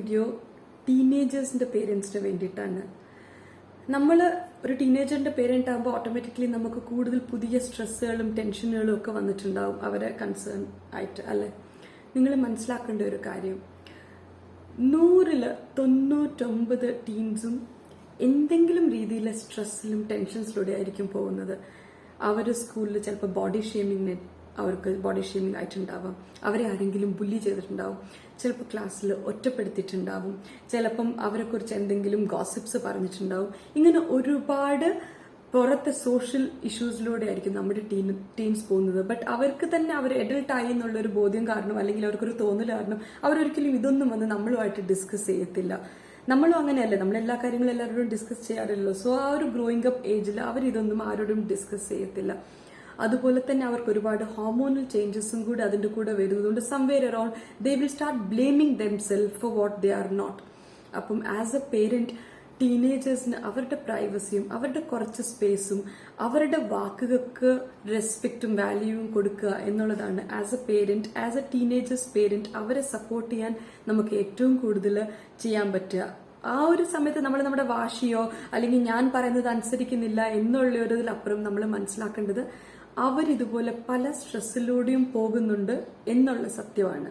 Video ടീനേജേഴ്സിന്റെ പേരൻസിന് വേണ്ടിയിട്ടാണ്. നമ്മൾ ഒരു ടീനേജറിന്റെ പേരന്റ് ആകുമ്പോൾ ഓട്ടോമാറ്റിക്കലി നമുക്ക് കൂടുതൽ പുതിയ സ്ട്രെസ്സുകളും ടെൻഷനുകളും ഒക്കെ വന്നിട്ടുണ്ടാവും അവരെ കൺസേൺ ആയിട്ട്, അല്ലെ? നിങ്ങൾ മനസ്സിലാക്കേണ്ട ഒരു കാര്യം, 100-99 ടീൻസും എന്തെങ്കിലും രീതിയിലെ സ്ട്രെസ്സിലും ടെൻഷൻസിലൂടെ ആയിരിക്കും പോകുന്നത്. അവർ സ്കൂളിൽ ചിലപ്പോൾ അവർക്ക് ബോഡി ഷേമിംഗ് ആയിട്ടുണ്ടാവാം, അവരെ ആരെങ്കിലും ബുള്ളി ചെയ്തിട്ടുണ്ടാവും, ചിലപ്പോൾ ക്ലാസ്സിൽ ഒറ്റപ്പെടുത്തിയിട്ടുണ്ടാവും, ചിലപ്പം അവരെക്കുറിച്ച് എന്തെങ്കിലും ഗോസിപ്സ് പറഞ്ഞിട്ടുണ്ടാവും. ഇങ്ങനെ ഒരുപാട് പുറത്തെ സോഷ്യൽ ഇഷ്യൂസിലൂടെ ആയിരിക്കും നമ്മുടെ ടീൻസ് പോകുന്നത്. ബട്ട് അവർക്ക് തന്നെ അവർ അഡൽട്ടായി എന്നുള്ളൊരു ബോധ്യം കാരണം, അല്ലെങ്കിൽ അവർക്കൊരു തോന്നൽ കാരണം അവരൊരിക്കലും ഇതൊന്നും വന്ന് നമ്മളുമായിട്ട് ഡിസ്കസ് ചെയ്യത്തില്ല. നമ്മളും അങ്ങനെയല്ലേ, നമ്മളെല്ലാ കാര്യങ്ങളും എല്ലാവരോടും ഡിസ്കസ് ചെയ്യാറില്ലല്ലോ. സോ ആ ഒരു ഗ്രോയിങ് അപ്പ് ഏജിൽ അവരിതൊന്നും ആരോടും ഡിസ്കസ് ചെയ്യത്തില്ല. അതുപോലെ തന്നെ അവർക്ക് ഒരുപാട് ഹോർമോണൽ ചേഞ്ചസും കൂടെ അതിന്റെ കൂടെ വരുന്നതുകൊണ്ട് somewhere around they will start blaming themselves for what they are not. അപ്പം ആസ് എ പേരന്റ് ടീനേജേഴ്സിന് അവരുടെ പ്രൈവസിയും അവരുടെ കുറച്ച് സ്പേസും അവരുടെ വാക്കുകൾക്ക് റെസ്പെക്റ്റും വാല്യൂവും കൊടുക്കുക എന്നുള്ളതാണ് as a parent, as A teenagers parent അവരെ സപ്പോർട്ട് ചെയ്യാൻ നമുക്ക് ഏറ്റവും കൂടുതൽ ചെയ്യാൻ പറ്റുക. ആ ഒരു സമയത്ത് നമ്മൾ നമ്മുടെ വാശിയോ അല്ലെങ്കിൽ ഞാൻ പറയുന്നത് അനുസരിക്കുന്നില്ല എന്നുള്ള ഒരു ഇതിലപ്പുറം നമ്മൾ മനസ്സിലാക്കേണ്ടത് അവരിതുപോലെ പല സ്ട്രെസ്സിലൂടെയും പോകുന്നുണ്ട് എന്നുള്ള സത്യമാണ്.